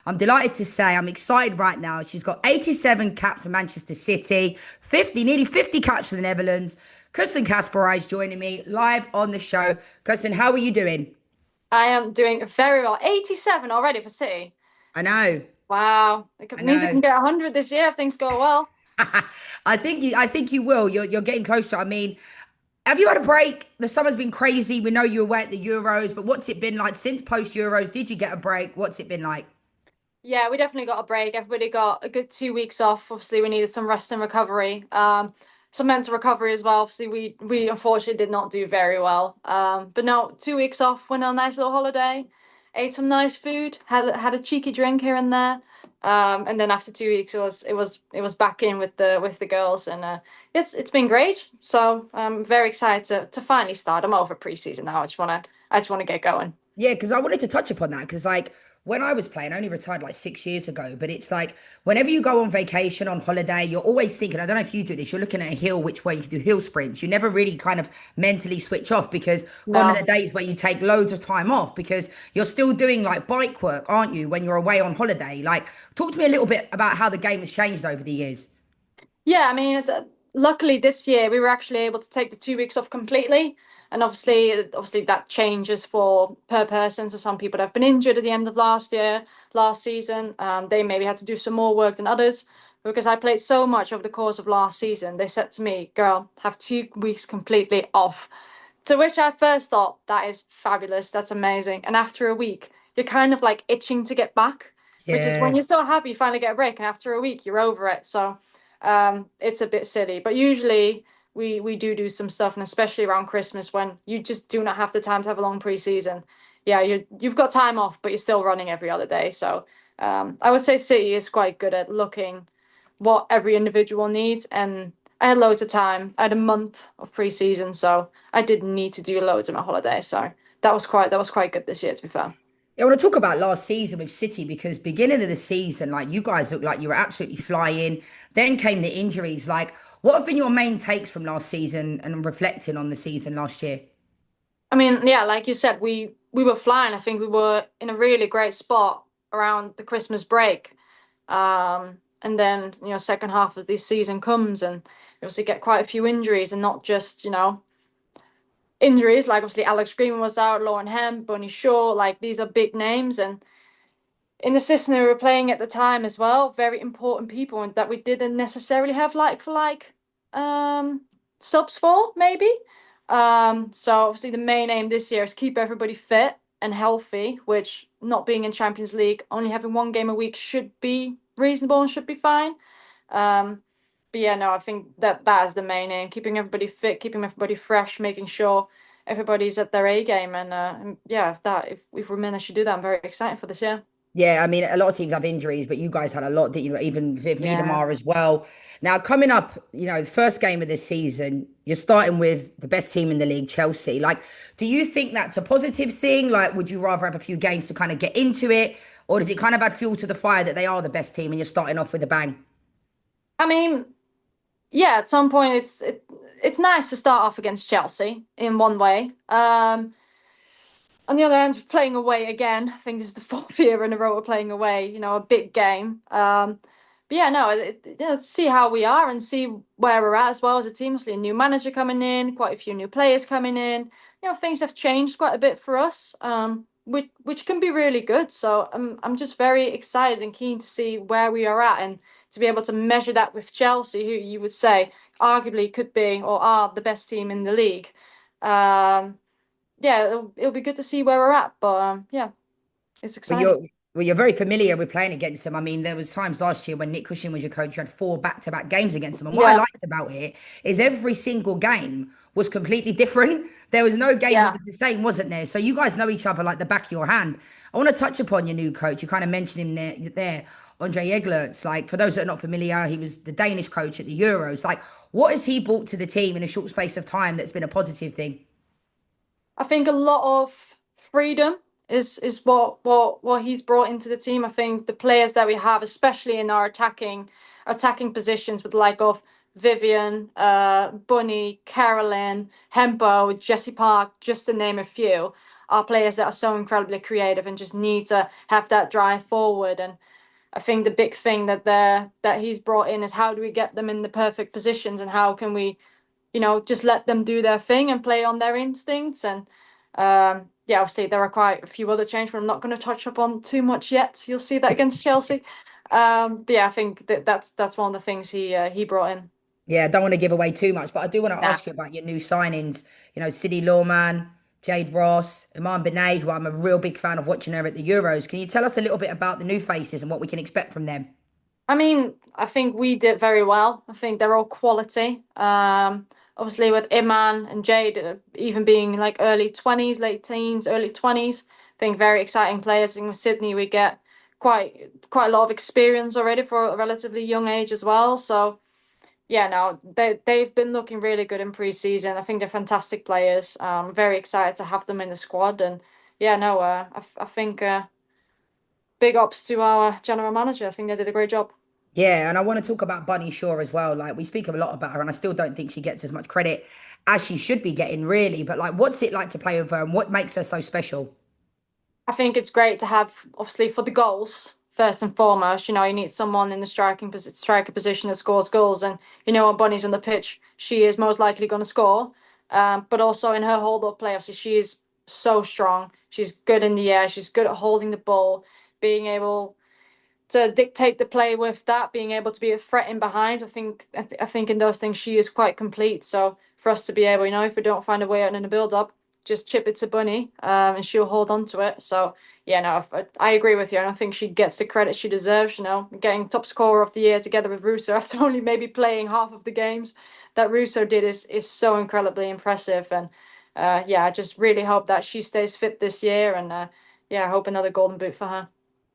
I'm delighted to say I'm excited right now. She's got 87 caps for Manchester City, nearly 50 caps for the Netherlands. Kerstin Casparij joining me live on the show. Kerstin, how are you doing? I am doing very well. 87 already for City. I know, Wow. I It means I know. can get 100 this year if things go well. I think you will. You're getting closer. I mean, have you had a break? The summer's been crazy. We know you were away at the Euros, but what's it been like since post Euros? Did you get a break? What's it been like? Yeah, we definitely got a break. Everybody got a good 2 weeks off. Obviously, we needed some rest and recovery. Some mental recovery as well. Obviously, we unfortunately did not do very well. But no, 2 weeks off, went on a nice little holiday, ate some nice food, had a cheeky drink here and there. And then after 2 weeks, it was back in with the girls, and it's been great. So I'm very excited to finally start. I'm over preseason now. I just wanna get going. Yeah, because I wanted to touch upon that because, like, when I was playing, I only retired like 6 years ago. But it's like whenever you go on vacation, on holiday, you're always thinking, I don't know if you do this, you're looking at a hill, which way you do hill sprints. You never really kind of mentally switch off because gone are the No. days where you take loads of time off because you're still doing like bike work, aren't you, when you're away on holiday? Like, talk to me a little bit about how the game has changed over the years. Yeah, I mean, luckily this year we were actually able to take the 2 weeks off completely, and obviously that changes for per person. So some people that have been injured at the end of last season, they maybe had to do some more work than others. Because I played so much over the course of last season, they said to me, "Girl, have 2 weeks completely off." To which I first thought, that is fabulous, that's amazing. And after a week, you're kind of like itching to get back, which is when Yeah. you're so happy you finally get a break, and after a week, you're over it. So it's a bit silly. But usually we do some stuff, and especially around Christmas when you just do not have the time to have a long preseason. Yeah, you've got time off, but you're still running every other day. So I would say City is quite good at looking what every individual needs, and I had loads of time. I had a month of preseason, so I didn't need to do loads of my holiday. So that was quite good this year, to be fair. I want to talk about last season with City because beginning of the season, like you guys looked like you were absolutely flying. Then came the injuries. Like, what have been your main takes from last season and reflecting on the season last year? I mean, yeah, like you said, we were flying. I think we were in a really great spot around the Christmas break. And then, second half of this season comes, and we obviously get quite a few injuries, and not just, injuries, like obviously Alex Green was out, Lauren Hemp, Bunny Shaw, like these are big names. And in the system we were playing at the time as well, very important people, and that we didn't necessarily have like for like um subs for, maybe. So obviously the main aim this year is keep everybody fit and healthy, which, not being in Champions League, only having one game a week should be reasonable and should be fine. Um but yeah, no, I think that is the main aim, keeping everybody fit, keeping everybody fresh, making sure everybody's at their A game. And yeah, if we manage to do that, I'm very excited for this year. Yeah, I mean, a lot of teams have injuries, but you guys had a lot, didn't you? Even Viv Yeah. Miedemar as well. Now, coming up, first game of this season, you're starting with the best team in the league, Chelsea. Like, do you think that's a positive thing? Like, would you rather have a few games to kind of get into it? Or does it kind of add fuel to the fire that they are the best team and you're starting off with a bang? I mean, yeah, at some point it's nice to start off against Chelsea in one way. On the other hand, playing away again. I think this is the fourth year in a row we're playing away. A big game. But yeah, no, see how we are and see where we're at as well as a team. Obviously, a new manager coming in, quite a few new players coming in. Things have changed quite a bit for us. Which can be really good. So I'm just very excited and keen to see where we are at, and to be able to measure that with Chelsea, who you would say arguably could be or are the best team in the league. Um, yeah, it'll be good to see where we're at. But yeah, it's Well, exciting. you're very familiar with playing against them. I mean, there was times last year when Nick Cushing was your coach, you had four back-to-back games against them. And what I Yeah, liked about it is every single game was completely different. There was no game that yeah. was the same, wasn't there? So you guys know each other like the back of your hand. I want to touch upon your new coach. You kind of mentioned him there, Andre Eglerts. Like, for those that are not familiar, he was the Danish coach at the Euros. Like, what has he brought to the team in a short space of time that's been a positive thing? I think a lot of freedom is what he's brought into the team. I think the players that we have, especially in our attacking positions, with the like of Vivian, Bunny, Carolyn, Hempo, Jesse Park, just to name a few. are players that are so incredibly creative and just need to have that drive forward. And I think the big thing that he's brought in is how do we get them in the perfect positions and how can we, just let them do their thing and play on their instincts. And yeah, obviously there are quite a few other changes, but I'm not going to touch upon too much yet. You'll see that against Chelsea. But yeah, I think that's one of the things he brought in. Yeah, I don't want to give away too much, but I do want to Nah. ask you about your new signings. Sidney Lawman, Jade Ross, Iman Benet, who I'm a real big fan of watching her at the Euros. Can you tell us a little bit about the new faces and what we can expect from them? I mean, I think we did very well. I think they're all quality. Obviously with Iman and Jade, even being like early 20s, late teens, early 20s, I think very exciting players. I think with Sydney, we get quite a lot of experience already for a relatively young age as well. So yeah, no, they've been looking really good in pre-season. I think they're fantastic players. Very excited to have them in the squad. And yeah, no, I think big ups to our general manager. I think they did a great job. Yeah, and I want to talk about Bunny Shaw as well. Like we speak a lot about her, and I still don't think she gets as much credit as she should be getting, really. But like, what's it like to play with her, and what makes her so special? I think it's great to have, obviously, for the goals first and foremost. You need someone in the striker position that scores goals, and when Bunny's on the pitch, she is most likely going to score. But also in her hold up play, obviously, she is so strong. She's good in the air. She's good at holding the ball, being able to dictate the play with that, being able to be a threat in behind. I think in those things she is quite complete. So for us to be able, if we don't find a way out in the build up, just chip it to Bunny, and she'll hold on to it. So yeah, no, I agree with you. I don't think she gets the credit she deserves. Getting top scorer of the year together with Russo after only maybe playing half of the games that Russo did is so incredibly impressive. And yeah, I just really hope that she stays fit this year. And yeah, I hope another golden boot for her.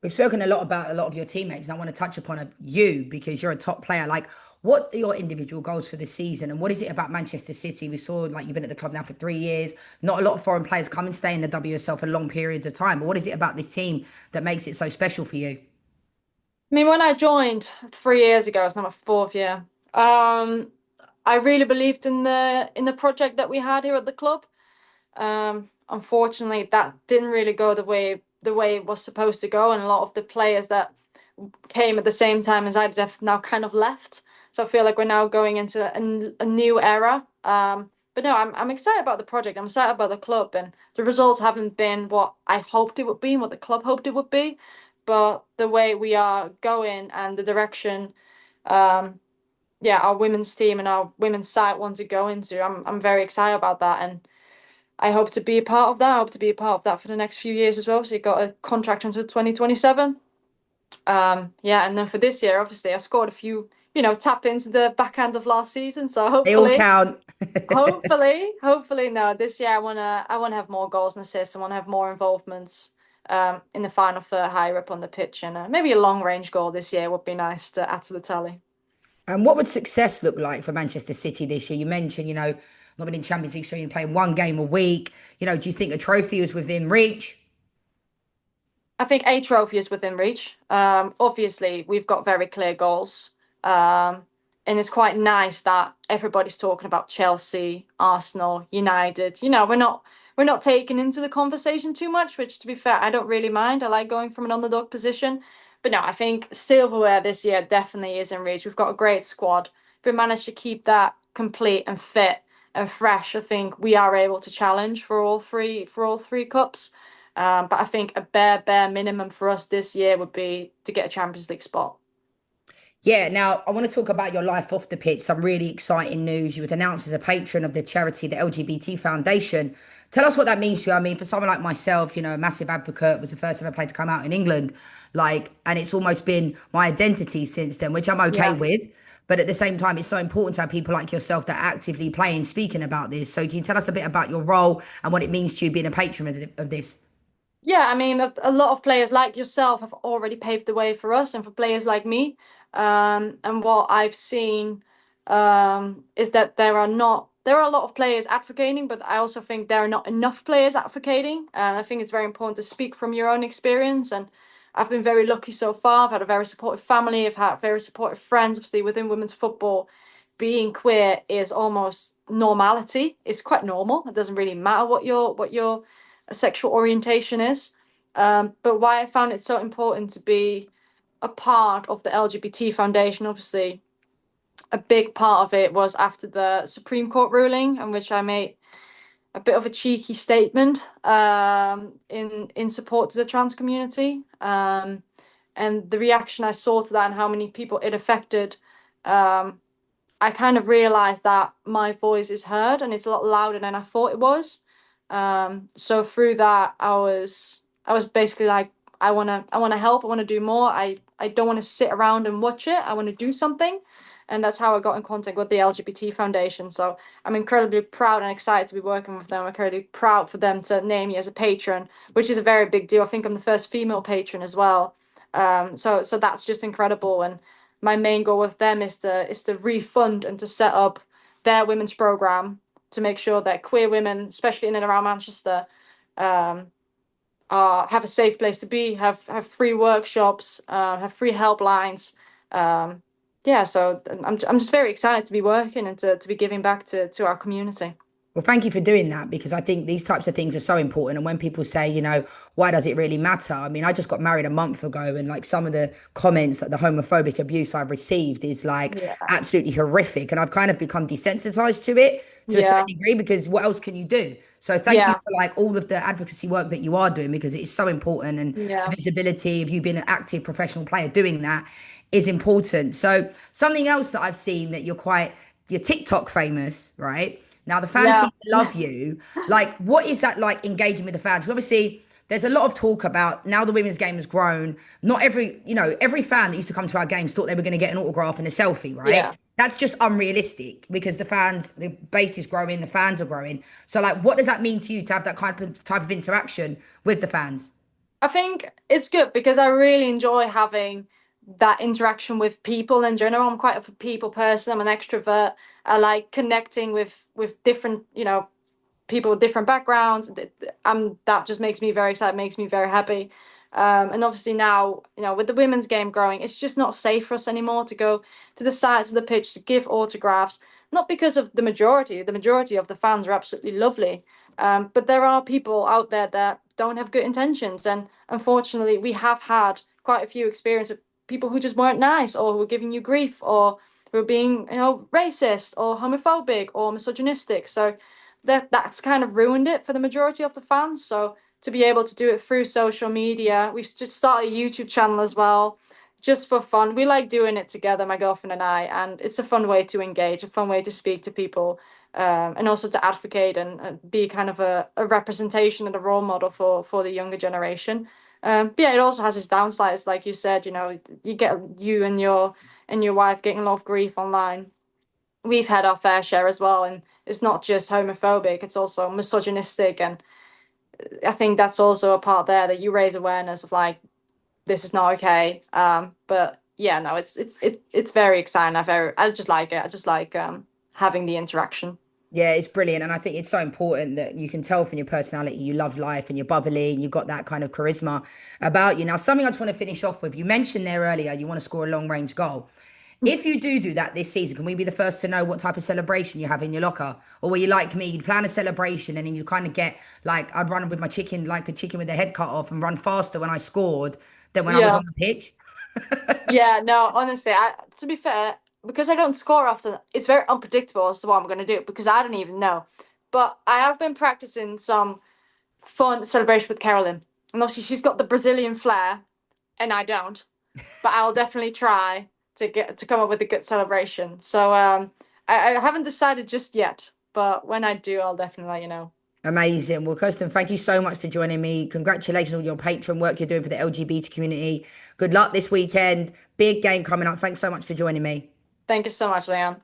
We've spoken a lot about a lot of your teammates, and I want to touch upon you because you're a top player. Like, what are your individual goals for this season, and what is it about Manchester City? We saw like you've been at the club now for 3 years. Not a lot of foreign players come and stay in the WSL for long periods of time. But what is it about this team that makes it so special for you? I mean, when I joined 3 years ago, it's now my fourth year. I really believed in the project that we had here at the club. Unfortunately, that didn't really go the way it was supposed to go, and a lot of the players that came at the same time as I did have now kind of left. So I feel like we're now going into a new era. But no, I'm excited about the project. I'm excited about the club, and the results haven't been what I hoped it would be and what the club hoped it would be. But the way we are going and the direction, um, yeah, our women's team and our women's side want to go into, I'm very excited about that, and I hope to be a part of that. I hope to be a part of that for the next few years as well. So you got a contract until 2027. Yeah, and then for this year, obviously, I scored a few, tap into the back end of last season. So They all hopefully, count. hopefully, no, this year I wanna have more goals and assists. I wanna have more involvements in the final third, higher up on the pitch, and maybe a long range goal this year would be nice to add to the tally. And what would success look like for Manchester City this year? You mentioned, not been in Champions League, so you're playing one game a week. Do you think a trophy is within reach? I think a trophy is within reach. Obviously, we've got very clear goals. And it's quite nice that everybody's talking about Chelsea, Arsenal, United. We're not taken into the conversation too much, which to be fair, I don't really mind. I like going from an underdog position. But no, I think silverware this year definitely is in reach. We've got a great squad. If we manage to keep that complete and fit and fresh, I think we are able to challenge for all three cups. But I think a bare minimum for us this year would be to get a Champions League spot. Yeah, now I want to talk about your life off the pitch. Some really exciting news. You was announced as a patron of the charity, the LGBT Foundation. Tell us what that means to you. I mean, for someone like myself, a massive advocate, was the first ever player to come out in England. Like, and it's almost been my identity since then, which I'm okay Yeah. with. But at the same time, it's so important to have people like yourself that actively play and speaking about this. So can you tell us a bit about your role and what it means to you being a patron of this? Yeah, I mean, a lot of players like yourself have already paved the way for us and for players like me. And what I've seen is that there are a lot of players advocating, but I also think there are not enough players advocating. And I think it's very important to speak from your own experience. And I've been very lucky so far. I've had a very supportive family. I've had very supportive friends. Obviously, within women's football, being queer is almost normality. It's quite normal. It doesn't really matter what your a sexual orientation is. But why I found it so important to be a part of the LGBT Foundation, obviously, a big part of it was after the Supreme Court ruling, in which I made a bit of a cheeky statement in support to the trans community. And the reaction I saw to that and how many people it affected, I kind of realized that my voice is heard and it's a lot louder than I thought it was. So through that, I was basically like, I wanna help. I wanna do more. I don't want to sit around and watch it. I want to do something, and that's how I got in contact with the LGBT Foundation. So I'm incredibly proud and excited to be working with them. I'm incredibly proud for them to name me as a patron, which is a very big deal. I think I'm the first female patron as well. So that's just incredible. And my main goal with them is to refund and to set up their women's program to make sure that queer women, especially in and around Manchester, um, have a safe place to be, have free workshops, have free helplines. Um, yeah, so I'm just very excited to be working and to be giving back to our community. Well, thank you for doing that because I think these types of things are so important. And when people say, why does it really matter? I mean, I just got married a month ago, and like some of the comments, like the homophobic abuse I've received is like Yeah, absolutely horrific. And I've kind of become desensitized to it to a certain yeah, degree because what else can you do? So thank you yeah, for like all of the advocacy work that you are doing because it is so important. And the yeah, visibility of you being an active professional player doing that is important. So something else that I've seen that you're TikTok famous, right? Now the fans yeah, seem to love you. Like, what is that like engaging with the fans? 'Cause obviously, there's a lot of talk about now the women's game has grown. Not every fan that used to come to our games thought they were going to get an autograph and a selfie, right? yeah. That's just unrealistic because the base is growing, the fans are growing. So, like, what does that mean to you to have that kind of type of interaction with the fans? I think it's good because I really enjoy having that interaction with people in general. I'm quite a people person. I'm an extrovert. I like connecting with different, people with different backgrounds. That just makes me very excited, makes me very happy. And obviously now, with the women's game growing, it's just not safe for us anymore to go to the sides of the pitch to give autographs. Not because of the majority. The majority of the fans are absolutely lovely. But there are people out there that don't have good intentions, and unfortunately, we have had quite a few experiences with people who just weren't nice, or who were giving you grief, or who were being, racist, or homophobic, or misogynistic. So that's kind of ruined it for the majority of the fans. So to be able to do it through social media, we've just started a YouTube channel as well, just for fun. We like doing it together, my girlfriend and I, and it's a fun way to engage, a fun way to speak to people, and also to advocate and be kind of a representation and a role model for the younger generation. But yeah, it also has its downsides, like you said. You get you and your wife getting a lot of grief online. We've had our fair share as well, and it's not just homophobic; it's also misogynistic, and I think that's also a part there that you raise awareness of, like, this is not okay. But yeah, no, it's very exciting. I just like it. I just like having the interaction. Yeah, it's brilliant. And I think it's so important that you can tell from your personality, you love life and you're bubbly and you've got that kind of charisma about you. Now, something I just want to finish off with, you mentioned there earlier, you want to score a long range goal. If you do that this season, can we be the first to know what type of celebration you have in your locker? Or were you like me, you'd plan a celebration and then you kind of get like, I'd run with my chicken, like a chicken with the head cut off and run faster when I scored than when I was Yeah. on the pitch? Yeah, no, honestly, to be fair, because I don't score often, it's very unpredictable as to what I'm going to do because I don't even know. But I have been practicing some fun celebration with Carolyn. And obviously, she's got the Brazilian flair, and I don't. But I'll definitely try to come up with a good celebration. So I haven't decided just yet, but when I do, I'll definitely let you know. Amazing. Well, Kirsten, thank you so much for joining me. Congratulations on your patron work you're doing for the LGBT community. Good luck this weekend. Big game coming up. Thanks so much for joining me. Thank you so much, Leanne.